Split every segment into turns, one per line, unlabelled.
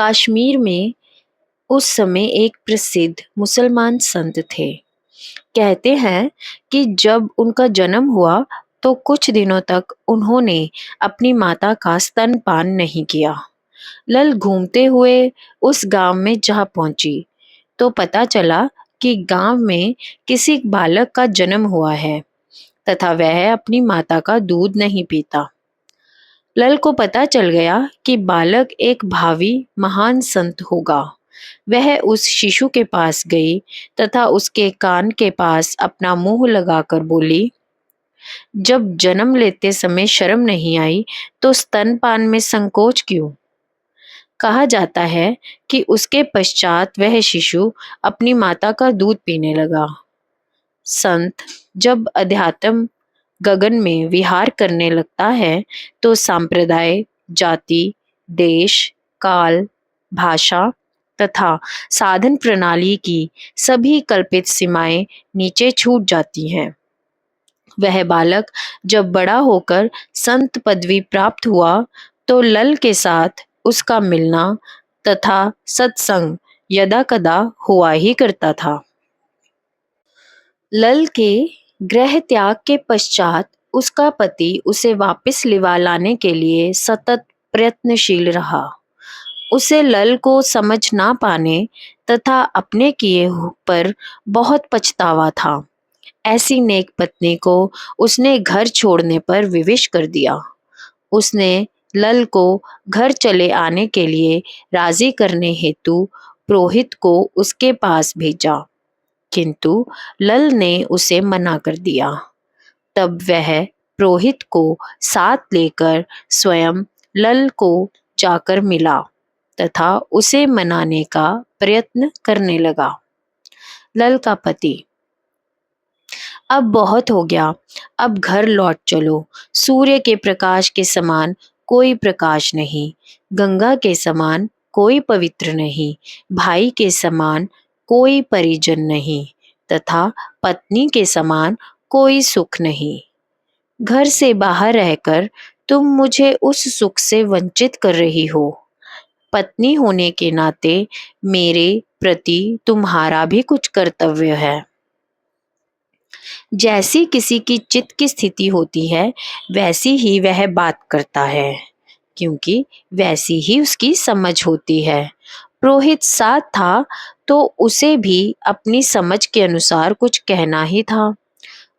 कश्मीर में उस समय एक प्रसिद्ध मुसलमान संत थे। कहते हैं कि जब उनका जन्म हुआ तो कुछ दिनों तक उन्होंने अपनी माता का स्तनपान नहीं किया। लल घूमते हुए उस गांव में जा पहुंची तो पता चला कि गांव में किसी बालक का जन्म हुआ है तथा वह अपनी माता का दूध नहीं पीता। लल को पता चल गया कि बालक एक भावी महान संत होगा। वह उस शिशु के पास गई तथा उसके कान के पास अपना मुंह लगाकर बोली, जब जन्म लेते समय शर्म नहीं आई तो स्तनपान में संकोच क्यों? कहा जाता है कि उसके पश्चात वह शिशु अपनी माता का दूध पीने लगा। संत जब अध्यात्म गगन में विहार करने लगता है तो संप्रदाय, जाति, देश, काल, भाषा तथा साधन प्रणाली की सभी कल्पित सीमाएं नीचे छूट जाती हैं। वह बालक जब बड़ा होकर संत पदवी प्राप्त हुआ तो लल के साथ उसका मिलना तथा सत्संग यदा कदा हुआ ही करता था। लल के गृह त्याग के पश्चात उसका पति उसे वापस लिवा लाने के लिए सतत प्रयत्नशील रहा। उसे लल को समझ ना पाने तथा अपने किए पर बहुत पछतावा था। ऐसी नेक पत्नी को उसने घर छोड़ने पर विवश कर दिया। उसने लल को घर चले आने के लिए राजी करने हेतु पुरोहित को उसके पास भेजा, किंतु लल ने उसे मना कर दिया। तब वह पुरोहित को साथ लेकर स्वयं लल को जाकर मिला तथा उसे मनाने का प्रयत्न करने लगा। लल का पति, अब बहुत हो गया, अब घर लौट चलो। सूर्य के प्रकाश के समान कोई प्रकाश नहीं, गंगा के समान कोई पवित्र नहीं, भाई के समान कोई परिजन नहीं तथा पत्नी के समान कोई सुख नहीं। घर से बाहर रहकर तुम मुझे उस सुख से वंचित कर रही हो। पत्नी होने के नाते मेरे प्रति तुम्हारा भी कुछ कर्तव्य है। जैसी किसी की चित्त की स्थिति होती है वैसी ही वह बात करता है, क्योंकि वैसी ही उसकी समझ होती है। पुरोहित साथ था तो उसे भी अपनी समझ के अनुसार कुछ कहना ही था।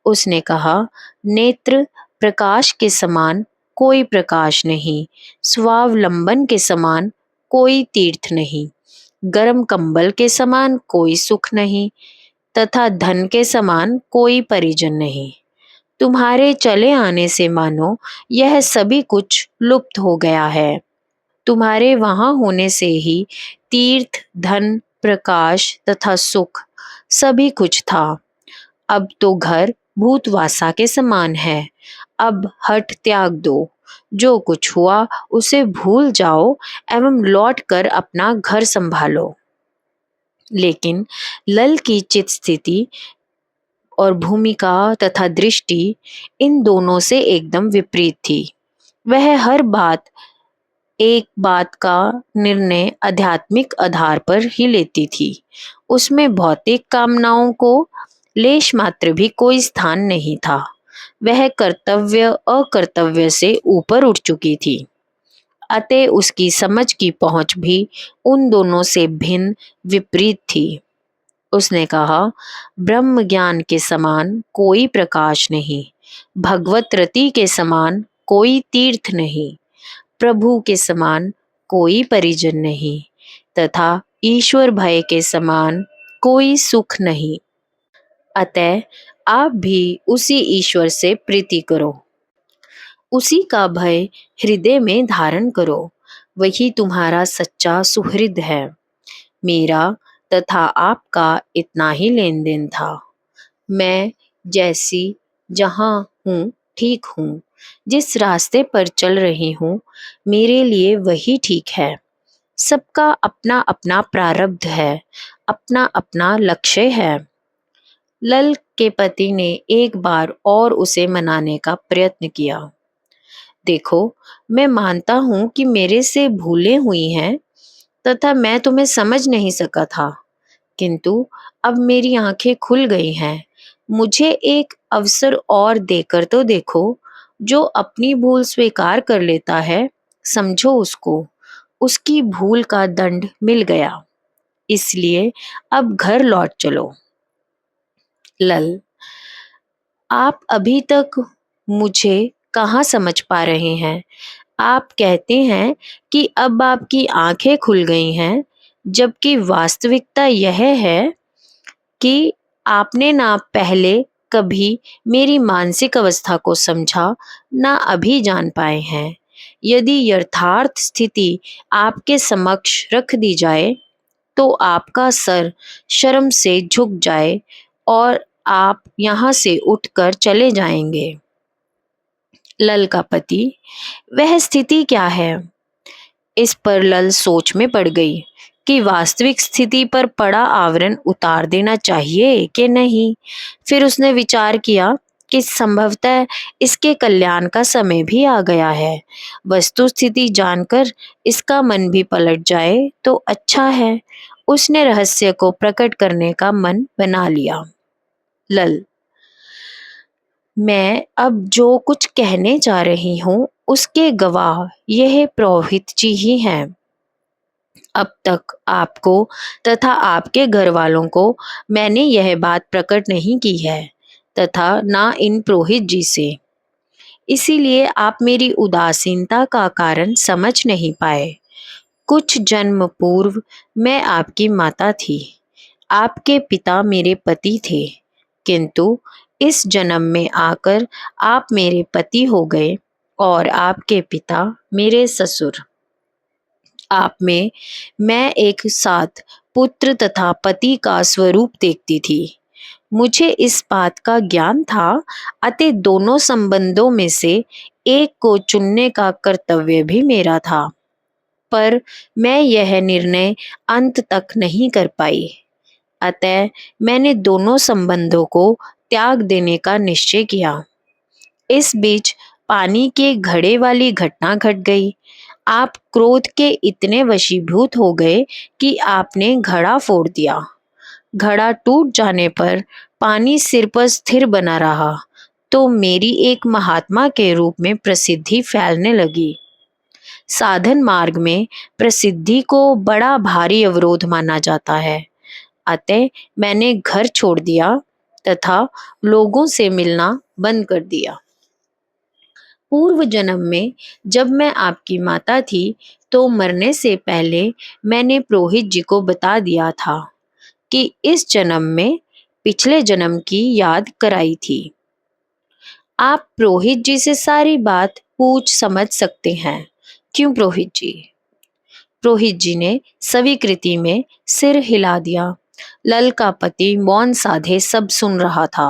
उसने कहा, नेत्र प्रकाश के समान कोई प्रकाश नहीं, स्वावलंबन के समान कोई तीर्थ नहीं, गर्म कंबल के समान कोई सुख नहीं तथा धन के समान कोई परिजन नहीं। तुम्हारे चले आने से मानो यह सभी कुछ लुप्त हो गया है। तुम्हारे वहां होने से ही तीर्थ, धन, प्रकाश तथा सुख सभी कुछ था। अब तो घर भूतवासा के समान है। अब हठ त्याग दो, जो कुछ हुआ उसे भूल जाओ एवं लौट कर अपना घर संभालो। लेकिन लल की चित स्थिति और भूमिका तथा दृष्टि इन दोनों से एकदम विपरीत थी। वह हर एक बात का निर्णय आध्यात्मिक आधार पर ही लेती थी। उसमें भौतिक कामनाओं को लेश मात्र भी कोई स्थान नहीं था। वह कर्तव्य अकर्तव्य से ऊपर उठ चुकी थी। अतः उसकी समझ की पहुंच भी उन दोनों से भिन्न विपरीत थी। उसने कहा, ब्रह्म ज्ञान के समान कोई प्रकाश नहीं, भगवत रति के समान कोई तीर्थ नहीं, प्रभु के समान कोई परिजन नहीं तथा ईश्वर भय के समान कोई सुख नहीं। अतः आप भी उसी ईश्वर से प्रीति करो, उसी का भय हृदय में धारण करो। वही तुम्हारा सच्चा सुहृद है। मेरा तथा आपका इतना ही लेन देन था। मैं जैसी जहाँ हूँ ठीक हूँ, जिस रास्ते पर चल रही हूँ मेरे लिए वही ठीक है। सबका अपना अपना प्रारब्ध है, अपना अपना लक्ष्य है। लल के पति ने एक बार और उसे मनाने का प्रयत्न किया। देखो, मैं मानता हूँ कि मेरे से भूलें हुई हैं तथा मैं तुम्हें समझ नहीं सका था, किंतु अब मेरी आंखें खुल गई हैं। मुझे एक अवसर और देकर तो देखो। जो अपनी भूल स्वीकार कर लेता है, समझो उसको उसकी भूल का दंड मिल गया। इसलिए अब घर लौट चलो। लल, आप अभी तक मुझे कहाँ समझ पा रहे हैं? आप कहते हैं कि अब आपकी आंखें खुल गई हैं, जबकि वास्तविकता यह है कि आपने ना पहले कभी मेरी मानसिक अवस्था को समझा, ना अभी जान पाए हैं। यदि यथार्थ स्थिति आपके समक्ष रख दी जाए, तो आपका सर शर्म से झुक जाए और आप यहाँ से उठकर चले जाएंगे। लल का पति, वह स्थिति क्या है? इस पर लल सोच में पड़ गई कि वास्तविक स्थिति पर पड़ा आवरण उतार देना चाहिए कि नहीं। फिर उसने विचार किया कि संभवतः इसके कल्याण का समय भी आ गया है। वस्तु स्थिति जानकर इसका मन भी पलट जाए तो अच्छा है। उसने रहस्य को प्रकट करने का मन बना लिया। लल, मैं अब जो कुछ कहने जा रही हूँ उसके गवाह यह पुरोहित जी ही हैं। अब तक आपको तथा आपके घर वालों को मैंने यह बात प्रकट नहीं की है, तथा ना इन पुरोहित जी से। इसीलिए आप मेरी उदासीनता का कारण समझ नहीं पाए। कुछ जन्म पूर्व मैं आपकी माता थी, आपके पिता मेरे पति थे, किंतु इस जन्म में आकर आप मेरे पति हो गए और आपके पिता मेरे ससुर। आप में मैं एक साथ पुत्र तथा पति का स्वरूप देखती थी। मुझे इस बात का ज्ञान था, अतः दोनों संबंधों में से एक को चुनने का कर्तव्य भी मेरा था। पर मैं यह निर्णय अंत तक नहीं कर पाई। अतः मैंने दोनों संबंधों को त्याग देने का निश्चय किया। इस बीच पानी के घड़े वाली घटना घट गई। आप क्रोध के इतने वशीभूत हो गए कि आपने घड़ा फोड़ दिया। घड़ा टूट जाने पर पानी सिर पर स्थिर बना रहा, तो मेरी एक महात्मा के रूप में प्रसिद्धि फैलने लगी। साधन मार्ग में प्रसिद्धि को बड़ा भारी अवरोध माना जाता है। अतः मैंने घर छोड़ दिया तथा लोगों से मिलना बंद कर दिया। पूर्व जन्म में जब मैं आपकी माता थी, तो मरने से पहले मैंने पुरोहित जी को बता दिया था कि इस जन्म में पिछले जन्म की याद कराई थी। आप पुरोहित जी से सारी बात पूछ समझ सकते हैं। क्यों पुरोहित जी? पुरोहित जी ने स्वीकृति में सिर हिला दिया। लल का पति मौन साधे सब सुन रहा था।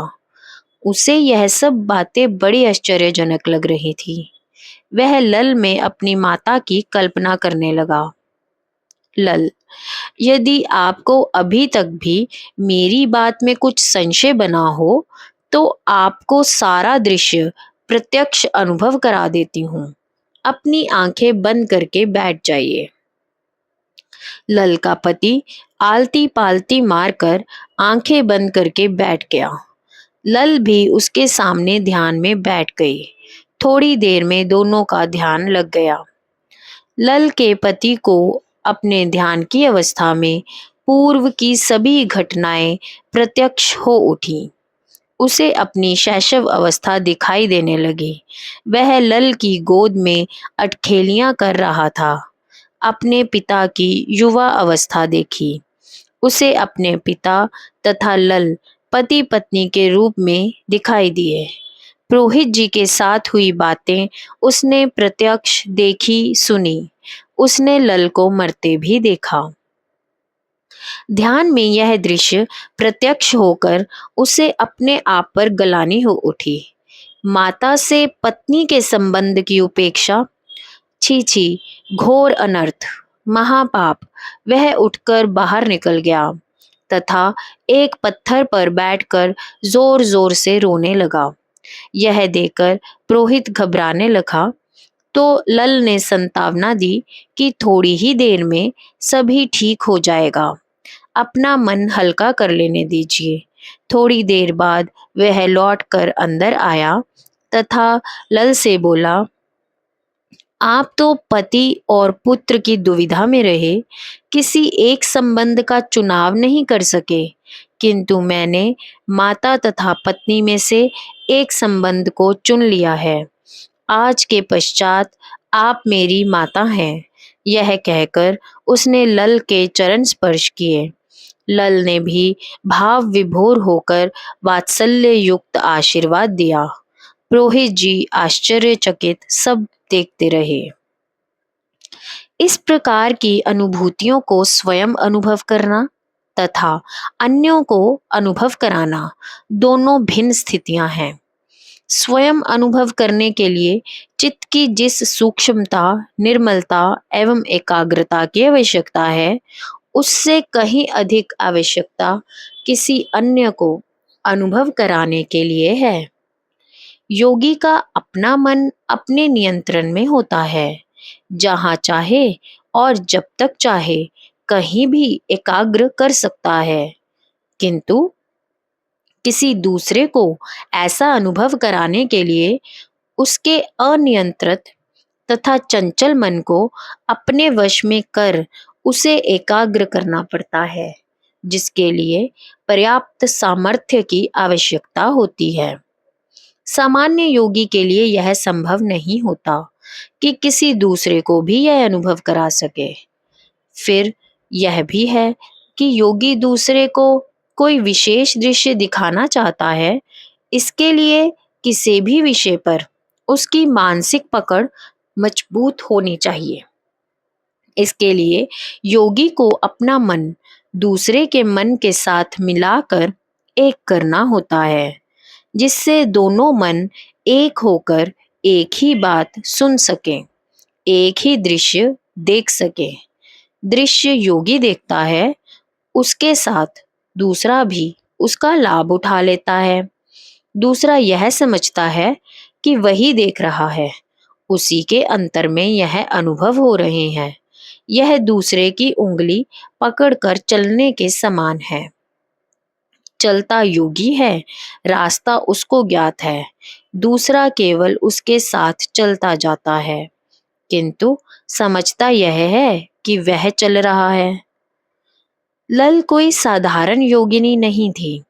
उसे यह सब बातें बड़ी आश्चर्यजनक लग रही थी। वह लल में अपनी माता की कल्पना करने लगा। लल, यदि आपको अभी तक भी मेरी बात में कुछ संशय बना हो, तो आपको सारा दृश्य प्रत्यक्ष अनुभव करा देती हूँ। अपनी आंखें बंद करके बैठ जाइए। लल का पति आलती पालती मारकर आंखें बंद करके बैठ गया। लल भी उसके सामने ध्यान में बैठ गई। थोड़ी देर में दोनों का ध्यान लग गया। लल के पति को अपने ध्यान की अवस्था में पूर्व की सभी घटनाएं प्रत्यक्ष हो उठी। उसे अपनी शैशव अवस्था दिखाई देने लगी। वह लल की गोद में अटखेलियां कर रहा था। अपने पिता की युवा अवस्था देखी। उसे अपने पिता तथा लल पति पत्नी के रूप में दिखाई दिए। पुरोहित जी के साथ हुई बातें उसने प्रत्यक्ष देखी सुनी। उसने लल को मरते भी देखा। ध्यान में यह दृश्य प्रत्यक्ष होकर उसे अपने आप पर गलानी हो उठी। माता से पत्नी के संबंध की उपेक्षा, छी छी, घोर अनर्थ, महापाप। वह उठकर बाहर निकल गया तथा एक पत्थर पर बैठकर जोर जोर से रोने लगा। यह देखकर पुरोहित घबराने लगा तो लल ने संतावना दी कि थोड़ी ही देर में सभी ठीक हो जाएगा, अपना मन हल्का कर लेने दीजिए। थोड़ी देर बाद वह लौट कर अंदर आया तथा लल से बोला, आप तो पति और पुत्र की दुविधा में रहे, किसी एक संबंध का चुनाव नहीं कर सके, किंतु मैंने माता तथा पत्नी में से एक संबंध को चुन लिया है। आज के पश्चात आप मेरी माता हैं। यह कहकर उसने लल के चरण स्पर्श किए। लल ने भी भाव विभोर होकर वात्सल्य युक्त आशीर्वाद दिया। पुरोहित जी आश्चर्यचकित सब देखते रहे। इस प्रकार की अनुभूतियों को स्वयं अनुभव करना तथा अन्यों को अनुभव कराना दोनों भिन्न स्थितियां हैं। स्वयं अनुभव करने के लिए चित्त की जिस सूक्ष्मता, निर्मलता एवं एकाग्रता की आवश्यकता है, उससे कहीं अधिक आवश्यकता किसी अन्य को अनुभव कराने के लिए है। योगी का अपना मन अपने नियंत्रण में होता है, जहाँ चाहे और जब तक चाहे कहीं भी एकाग्र कर सकता है, किंतु किसी दूसरे को ऐसा अनुभव कराने के लिए उसके अनियंत्रित तथा चंचल मन को अपने वश में कर उसे एकाग्र करना पड़ता है, जिसके लिए पर्याप्त सामर्थ्य की आवश्यकता होती है। सामान्य योगी के लिए यह संभव नहीं होता कि किसी दूसरे को भी यह अनुभव करा सके। फिर यह भी है कि योगी दूसरे को कोई विशेष दृश्य दिखाना चाहता है, इसके लिए किसी भी विषय पर उसकी मानसिक पकड़ मजबूत होनी चाहिए। इसके लिए योगी को अपना मन दूसरे के मन के साथ मिलाकर एक करना होता है, जिससे दोनों मन एक होकर एक ही बात सुन सकें, एक ही दृश्य देख सके। दृश्य योगी देखता है, उसके साथ दूसरा भी उसका लाभ उठा लेता है। दूसरा यह समझता है कि वही देख रहा है, उसी के अंतर में यह अनुभव हो रहे हैं। यह दूसरे की उंगली पकड़कर चलने के समान है। चलता योगी है, रास्ता उसको ज्ञात है, दूसरा केवल उसके साथ चलता जाता है, किंतु समझता यह है कि वह चल रहा है। लल कोई साधारण योगिनी नहीं थी।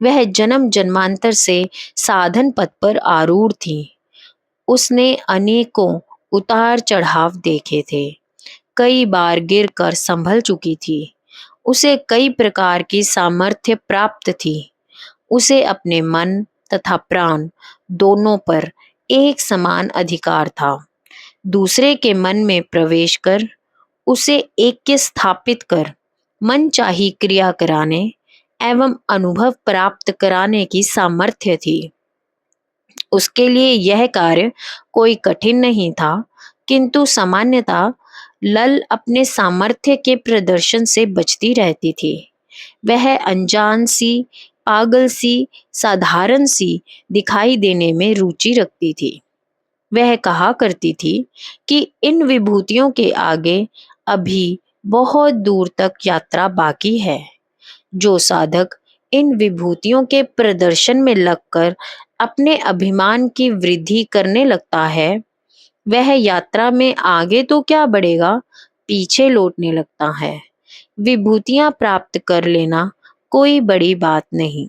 वह जन्म जन्मांतर से साधन पथ पर आरूढ़ थी। उसने अनेकों उतार चढ़ाव देखे थे, कई बार गिरकर संभल चुकी थी। उसे कई प्रकार की सामर्थ्य प्राप्त थी। उसे अपने मन तथा प्राण दोनों पर एक समान अधिकार था। दूसरे के मन में प्रवेश कर उसे ऐक्य स्थापित कर मनचाही क्रिया कराने एवं अनुभव प्राप्त कराने की सामर्थ्य थी। उसके लिए यह कार्य कोई कठिन नहीं था, किंतु सामान्यतः लल अपने सामर्थ्य के प्रदर्शन से बचती रहती थी। वह अनजान सी, पागल सी, साधारण सी दिखाई देने में रुचि रखती थी। वह कहा करती थी कि इन विभूतियों के आगे अभी बहुत दूर तक यात्रा बाकी है। जो साधक इन विभूतियों के प्रदर्शन में लगकर अपने अभिमान की वृद्धि करने लगता है, वह यात्रा में आगे तो क्या बढ़ेगा, पीछे लौटने लगता है। विभूतियां प्राप्त कर लेना कोई बड़ी बात नहीं,